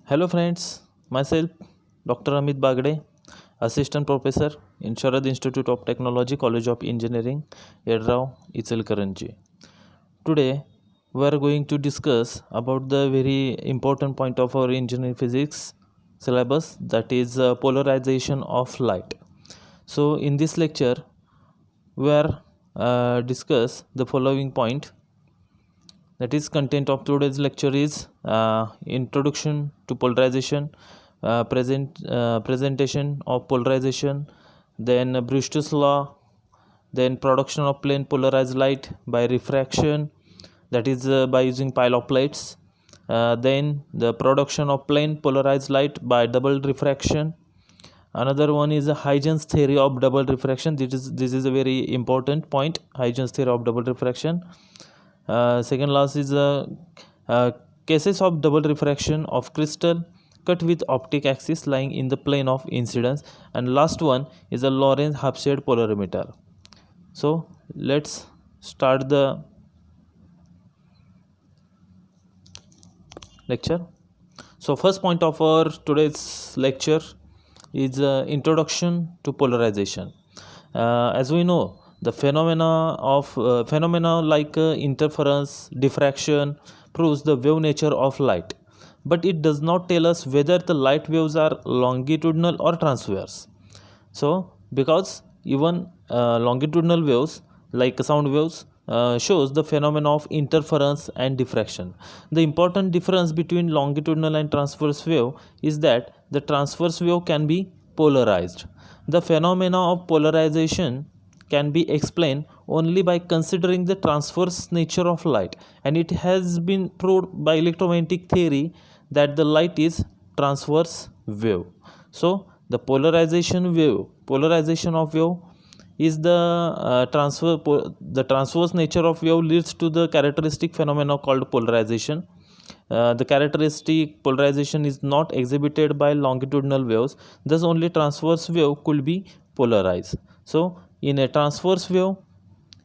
Hello friends, myself Dr. Amit Bagde, Assistant Professor in Sharad Institute of Technology, College of Engineering, Yedrao, Ichalkaranji. Today we are going to discuss about the very important point of our engineering physics syllabus, that is polarization of light. So in this lecture we are discuss the following point, that is content of today's lecture is introduction to polarization, presentation of polarization, then Brewster's law, then production of plane polarized light by refraction, that is by using pile of plates, then the production of plane polarized light by double refraction. Another one is Huygens theory of double refraction. This is a very important point, Huygens theory of double refraction. Second last is cases of double refraction of crystal cut with optic axis lying in the plane of incidence, and last one is a Lorentz half shade polarimeter. So let's start the lecture. So first point of our today's lecture is introduction to polarization. As we know, the phenomena like interference, diffraction proves the wave nature of light, but it does not tell us whether the light waves are longitudinal or transverse. So because even longitudinal waves like sound waves shows the phenomena of interference and diffraction. The important difference between longitudinal and transverse wave is that the transverse wave can be polarized. The phenomena of polarization can be explained only by considering the transverse nature of light, and it has been proved by electromagnetic theory that the light is transverse wave. So the polarization of wave is the transverse nature of wave leads to the characteristic phenomena called polarization. The characteristic polarization is not exhibited by longitudinal waves, thus only transverse wave could be polarized. So in a transverse wave,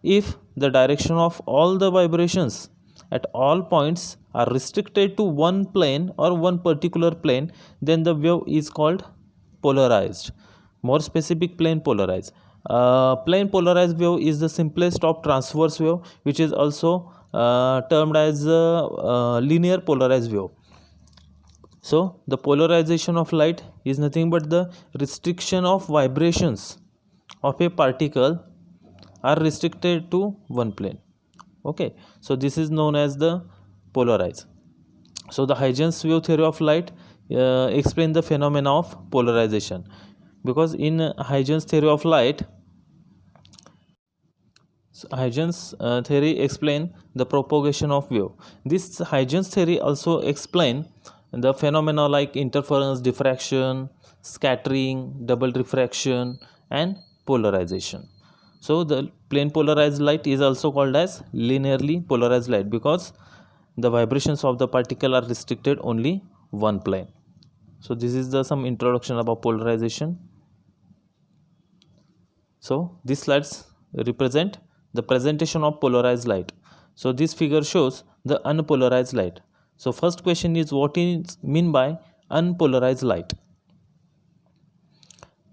if the direction of all the vibrations at all points are restricted to one plane or one particular plane, then the wave is called polarized. More specific, plane polarized. Plane polarized wave is the simplest of transverse wave, which is also termed as linear polarized wave. So the polarization of light is nothing but the restriction of vibrations of a particle are restricted to one plane. Okay, so this is known as the polarize. So the Huygens wave theory of light explain the phenomena of polarization, because in Huygens theory of light, Huygens theory explain the propagation of wave. This Huygens theory also explain the phenomena like interference, diffraction, scattering, double refraction, and polarization. So the plane polarized light is also called as linearly polarized light because the vibrations of the particle are restricted only one plane. So this is the some introduction about polarization. So these slides represent the presentation of polarized light. So this figure shows the unpolarized light. So first question is, what is mean by unpolarized light?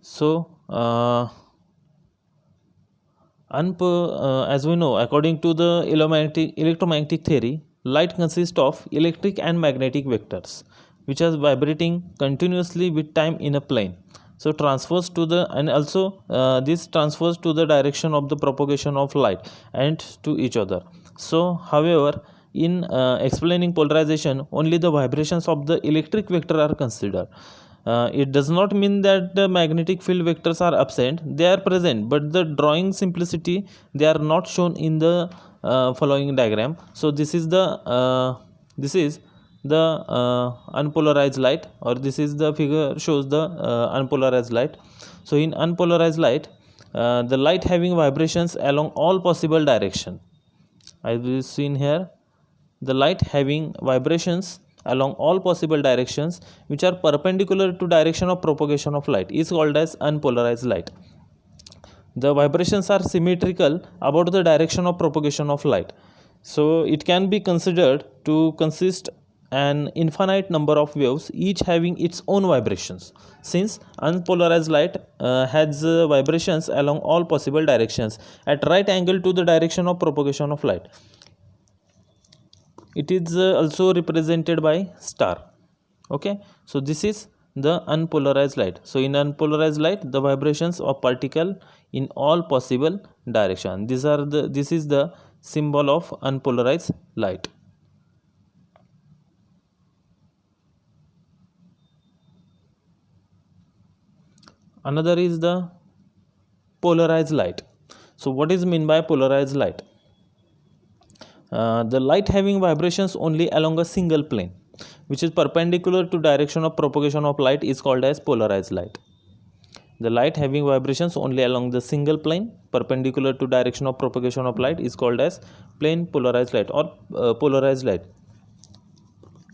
So as we know, according to the electromagnetic theory, light consists of electric and magnetic vectors which are vibrating continuously with time in a plane. So transfers to the, and also this transfers to the direction of the propagation of light and to each other. So however, in explaining polarization, only the vibrations of the electric vector are considered. It does not mean that the magnetic field vectors are absent, they are present, but the drawing simplicity, they are not shown in the following diagram. So this is the unpolarized light, or this is the figure shows the unpolarized light. So in unpolarized light, the light having vibrations along all possible direction, as we seen here, the light having vibrations along all possible directions which are perpendicular to direction of propagation of light is called as unpolarized light. The vibrations are symmetrical about the direction of propagation of light, so it can be considered to consist an infinite number of waves, each having its own vibrations. Since unpolarized light has vibrations along all possible directions at right angle to the direction of propagation of light. It is also represented by star. Okay, so this is the unpolarized light. So in unpolarized light, the vibrations of particle in all possible direction. This is the symbol of unpolarized light. Another is the polarized light. So what is mean by polarized light? The light having vibrations only along a single plane, which is perpendicular to direction of propagation of light, is called as polarized light. The light having vibrations only along the single plane perpendicular to direction of propagation of light is called as plane polarized light or polarized light.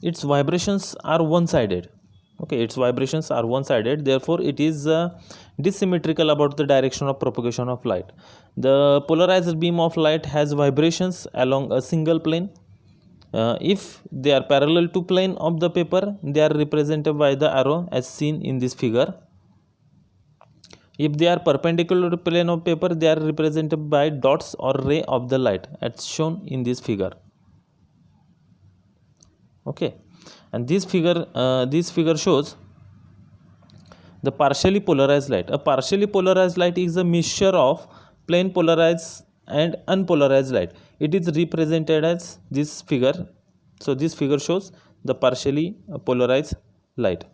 Its vibrations are one-sided. Okay, its vibrations are one-sided, therefore it is dissymmetrical about the direction of propagation of light. The polarized beam of light has vibrations along a single plane. If they are parallel to plane of the paper, they are represented by the arrow as seen in this figure. If they are perpendicular to plane of paper, they are represented by dots or ray of the light as shown in this figure. Okay, and this figure shows the partially polarized light. A partially polarized light is a mixture of plane polarized and unpolarized light. It is represented as this figure. So this figure shows the partially polarized light.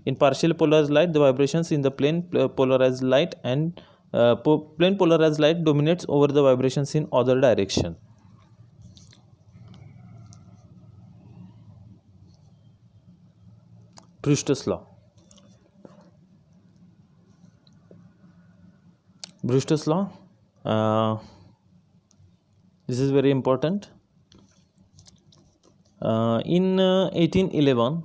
In partially polarized light, the vibrations in the plane polarized light and plane polarized light dominates over the vibrations in other direction. Brewster's law. Brewster's law. This is very important. In 1811,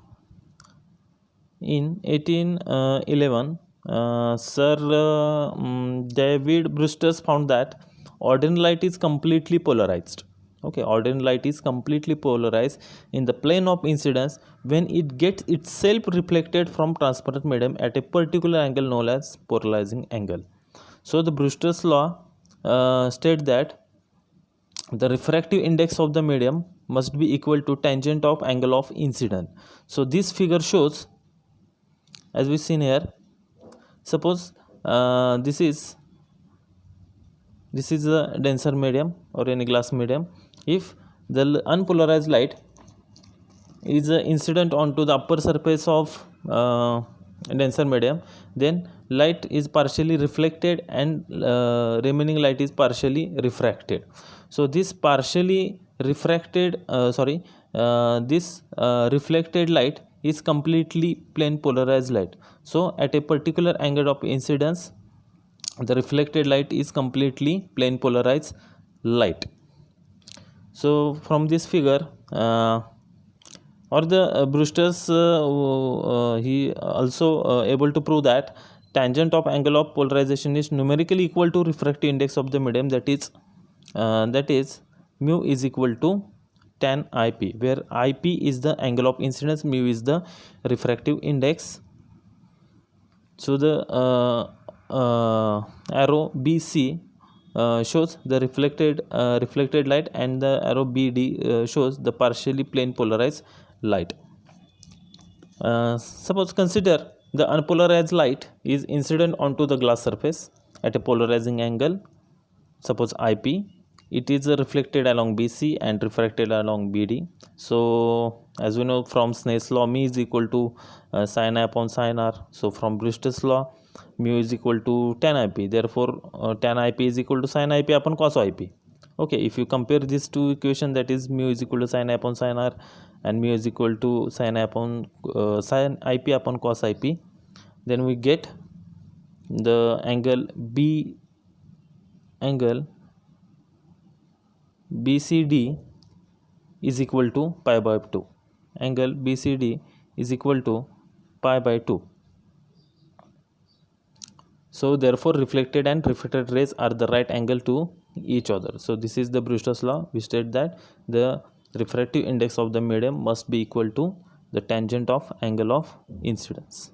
Sir David Brewster found that ordinary light is completely polarized. Okay, ordinary light is completely polarized in the plane of incidence when it gets itself reflected from transparent medium at a particular angle known as polarizing angle. So the Brewster's law states that the refractive index of the medium must be equal to tangent of angle of incidence. So this figure shows, as we seen here, suppose this is a denser medium or any glass medium. If the unpolarized light is incident onto the upper surface of denser medium, then light is partially reflected and remaining light is partially refracted. So this partially refracted reflected light is completely plane polarized light. So at a particular angle of incidence, the reflected light is completely plane polarized light. So from this figure or the Brewster's he also able to prove that tangent of angle of polarization is numerically equal to refractive index of the medium, that is mu is equal to tan IP, where IP is the angle of incidence, mu is the refractive index. So the arrow BC shows the reflected light, and the arrow BD shows the partially plane polarized light. Suppose consider the unpolarized light is incident onto the glass surface at a polarizing angle, suppose IP. It is reflected along BC and refracted along BD. So as we know from Snell's law, mu is equal to sin I upon sin R. So from Brewster's law, mu is equal to tan IP. Therefore tan IP is equal to sin IP upon cos IP. Okay, if you compare these two equations, that is mu is equal to sin I upon sin R and mu is equal to sin I upon sin IP upon cos IP, then we get the angle BCD is equal to pi by 2. Angle BCD is equal to pi by 2. So therefore reflected and refracted rays are the right angle to each other. So this is the Brewster's law. We state that the the refractive index of the medium must be equal to the tangent of angle of incidence.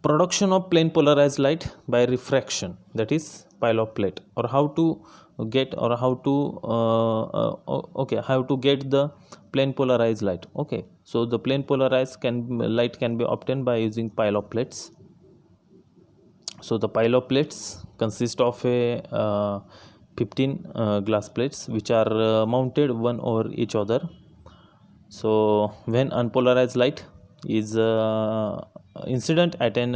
Production of plane polarized light by refraction, that is pile of plate, or how to get the plane polarized light. Okay, so the plane polarized light can be obtained by using pile of plates. So the pile of plates consist of a 15 glass plates which are mounted one over each other. So when unpolarized light is incident at an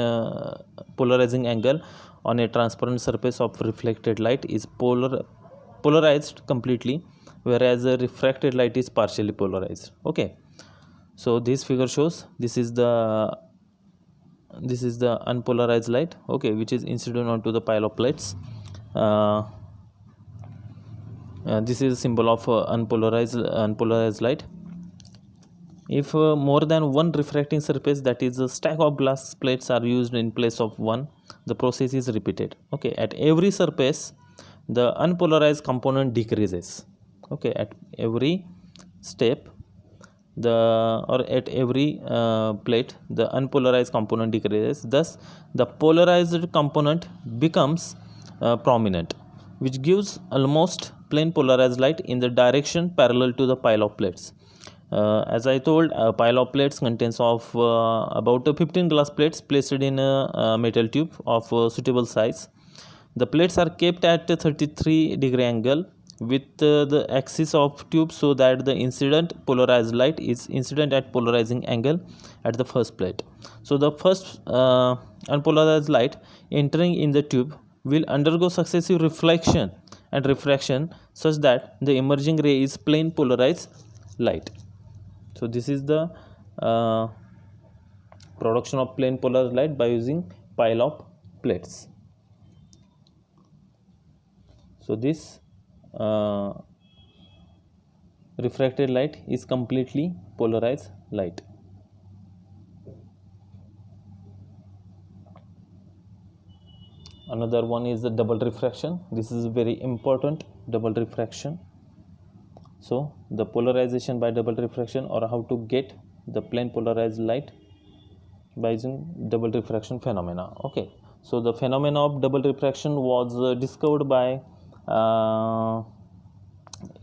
polarizing angle on a transparent surface of reflected light is polarized completely, whereas a refracted light is partially polarized. Okay, so this figure shows this is the unpolarized light, okay, which is incident onto the pile of plates. This is a symbol of unpolarized light. If more than one refracting surface, that is a stack of glass plates, are used in place of one, the process is repeated. Okay, at every surface the unpolarized component decreases. Okay, at every step at every plate the unpolarized component decreases, thus the polarized component becomes prominent, which gives almost plane polarized light in the direction parallel to the pile of plates. As I told, a pile of plates contains of about 15 glass plates placed in a metal tube of suitable size. The plates are kept at a 33-degree angle with the axis of tube, so that the incident polarized light is incident at polarizing angle at the first plate. So the first unpolarized light entering in the tube will undergo successive reflection and refraction such that the emerging ray is plane polarized light. So this is the production of plane polarized light by using pile of plates. So this refracted light is completely polarized light. Another one is the double refraction. This is very important, double refraction. So the polarization by double refraction, or how to get the plane polarized light by using double refraction phenomena. Okay, so the phenomena of double refraction was discovered by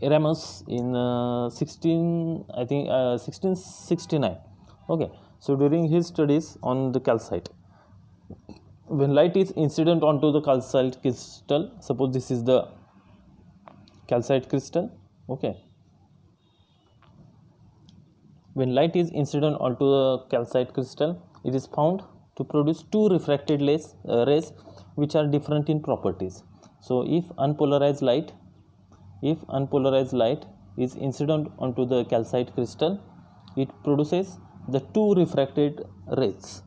Aramus in 1669. Okay, so during his studies on the calcite, when light is incident onto the calcite crystal, suppose this is the calcite crystal. Okay, when light is incident onto the calcite crystal, it is found to produce two refracted rays which are different in properties. So if unpolarized light is incident onto the calcite crystal, it produces the two refracted rays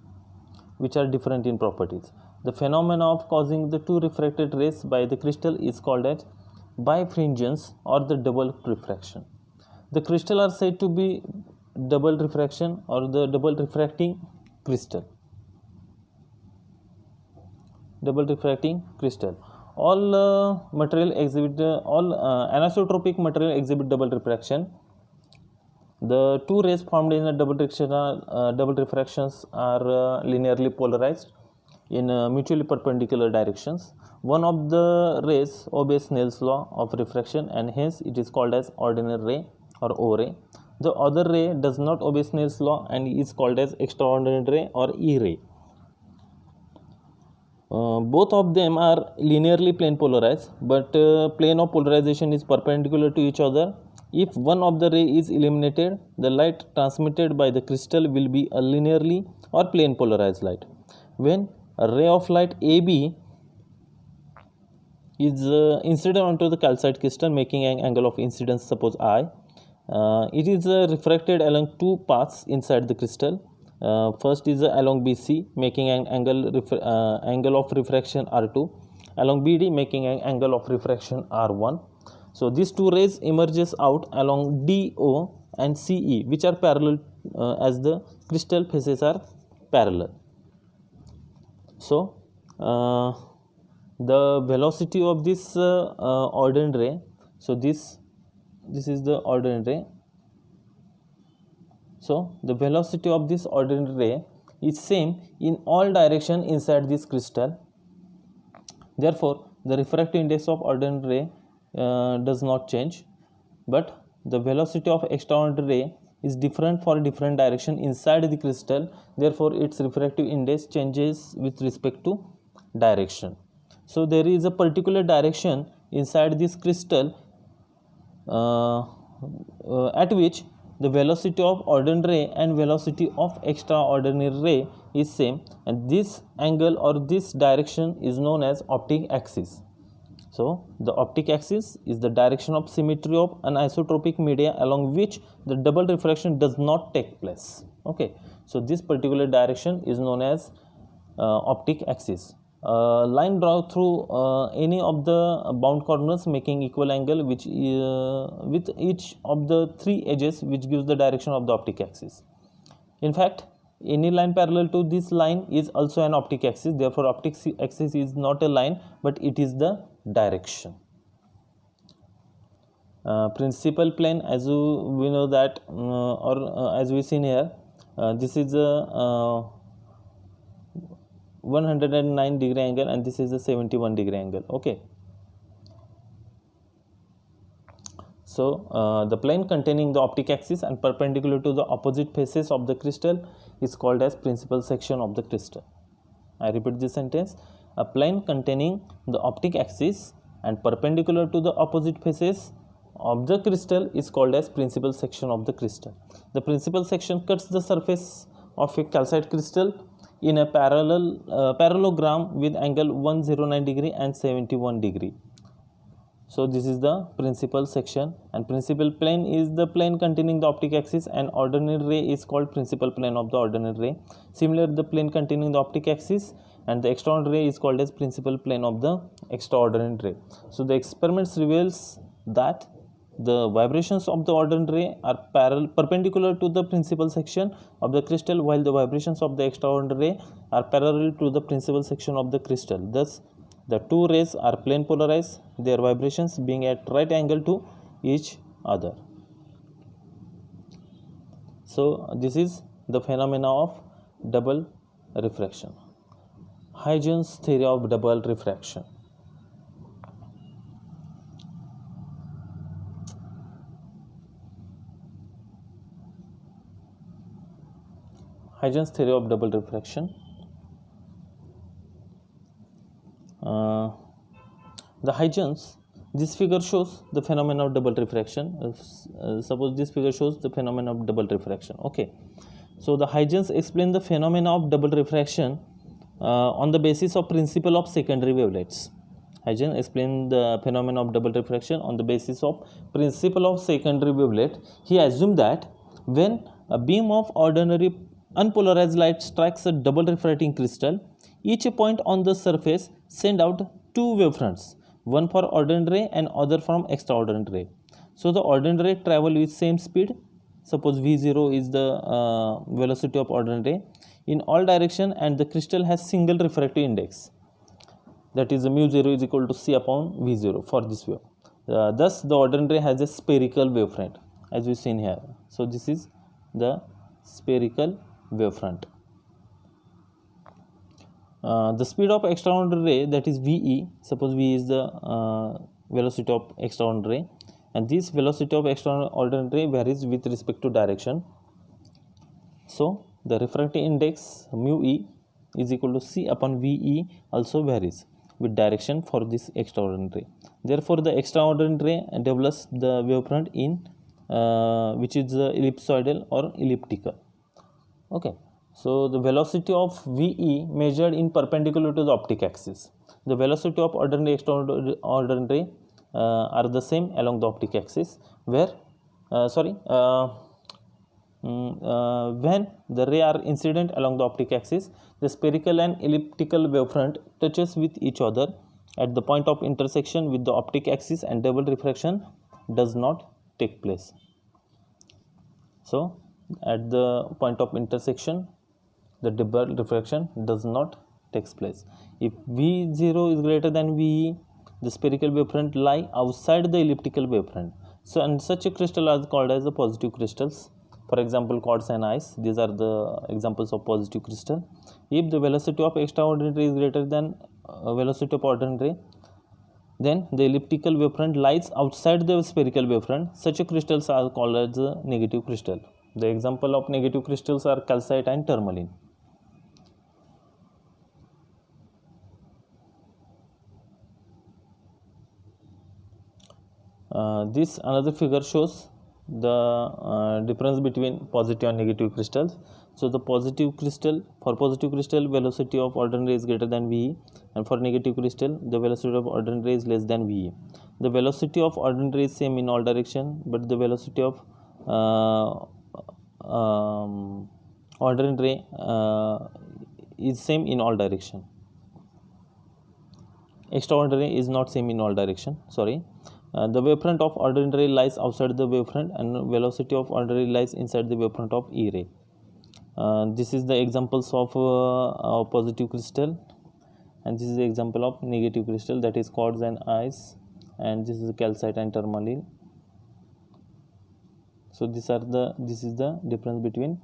which are different in properties. The phenomena of causing the two refracted rays by the crystal is called as bifringence or the double refraction. The crystal are said to be double refraction or the double refracting crystal. Double refracting crystal. All anisotropic material exhibit double refraction. The two rays formed in a double refractions are linearly polarized in mutually perpendicular directions. One of the rays obeys Snell's law of refraction, and hence it is called as ordinary ray or O ray. The other ray does not obey Snell's law and is called as extraordinary ray or E ray. Both of them are linearly plane polarized, but plane of polarization is perpendicular to each other. If one of the ray is eliminated, the light transmitted by the crystal will be a linearly or plane polarized light. When a ray of light AB is incident onto the calcite crystal, making an angle of incidence, suppose I, it is refracted along two paths inside the crystal. First is along BC, making an angle of refraction R2, along BD, making an angle of refraction R1. So these two rays emerges out along DO and CE, which are parallel as the crystal faces are parallel. So the velocity of this ordinary ray, so this is the ordinary ray. So the velocity of this ordinary ray is same in all direction inside this crystal. Therefore the refractive index of ordinary ray does not change, but the velocity of extraordinary ray is different for different direction inside the crystal. Therefore its refractive index changes with respect to direction. So there is a particular direction inside this crystal at which the velocity of ordinary ray and velocity of extraordinary ray is same, and this angle or this direction is known as optic axis. So the optic axis is the direction of symmetry of anisotropic media along which the double refraction does not take place. Okay, so this particular direction is known as optic axis. Line draw through any of the bound corners making equal angle which with each of the three edges, which gives the direction of the optic axis. In fact, any line parallel to this line is also an optic axis. Therefore optic axis is not a line, but it is the direction. Principal plane, as we know that as we seen here, this is a 109 degree angle and this is a 71 degree angle. Okay, so the plane containing the optic axis and perpendicular to the opposite faces of the crystal is called as principal section of the crystal. I repeat this sentence: a plane containing the optic axis and perpendicular to the opposite faces of the crystal is called as principal section of the crystal. The principal section cuts the surface of a calcite crystal in a parallelogram with angle 109 degree and 71 degree. So this is the principal section, and principal plane is the plane containing the optic axis, and ordinary ray is called principal plane of the ordinary ray. Similarly, the plane containing the optic axis and the extraordinary ray is called as principal plane of the extraordinary ray. So the experiments reveals that the vibrations of the ordinary ray are perpendicular to the principal section of the crystal, while the vibrations of the extraordinary ray are parallel to the principal section of the crystal. Thus the two rays are plane polarized, their vibrations being at right angle to each other. So this is the phenomena of double refraction. Huygens theory of double refraction. Huygens theory of double refraction. The Huygens, this figure shows the phenomenon of double refraction. Suppose this figure shows the phenomenon of double refraction. Okay, so the Huygens explain the phenomena of double refraction on the basis of principle of secondary wavelets. Huygens explained the phenomenon of double refraction on the basis of principle of secondary wavelet. He assumed that when a beam of ordinary unpolarized light strikes a double refracting crystal, each point on the surface send out two wavefronts, one for ordinary ray and other from extraordinary ray. So the ordinary ray travel with same speed. Suppose V0 is the velocity of ordinary ray in all direction, and the crystal has single refractive index, that is mu0 is equal to C upon V0 for this wave. Thus the ordinary ray has a spherical wavefront, as we seen here. So this is the spherical wavefront. The speed of extraordinary ray, that is VE, suppose V is the velocity of extraordinary ray, and this velocity of extraordinary ray varies with respect to direction. So the refractive index mu E is equal to C upon VE also varies with direction for this extraordinary ray. Therefore the extraordinary ray develops the wavefront in which is ellipsoidal or elliptical. Okay, so the velocity of VE measured in perpendicular to the optic axis. The velocity of ordinary extraordinary are the same along the optic axis, where when the ray are incident along the optic axis, the spherical and elliptical wavefront touches with each other at the point of intersection with the optic axis, and double refraction does not take place. So at the point of intersection, the double refraction does not takes place. If V0 is greater than VE, the spherical wavefront lie outside the elliptical wavefront. So, and such a crystal are called as the positive crystals. For example, quartz and ice, these are the examples of positive crystal. If the velocity of extraordinary is greater than velocity of ordinary, then the elliptical wavefront lies outside the spherical wavefront. Such a crystals are called as a negative crystal. The example of negative crystals are calcite and tourmaline. This another figure shows the difference between positive and negative crystals. So the positive crystal, for positive crystal, velocity of ordinary is greater than VE, and for negative crystal, the velocity of ordinary is less than VE. The velocity of ordinary is same in all direction, but the velocity of ordinary is same in all direction. Extraordinary is not same in all direction. Sorry. The wavefront of ordinary lies outside the wavefront, and velocity of ordinary lies inside the wavefront of E ray. This is the examples of positive crystal, and this is the example of negative crystal, that is quartz and ice, and this is calcite and tourmaline. So this is the difference between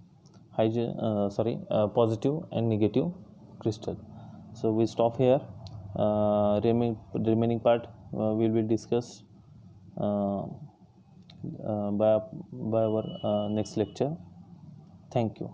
positive and negative crystal. So we stop here. Remaining part will be discussed by our next lecture. Thank you.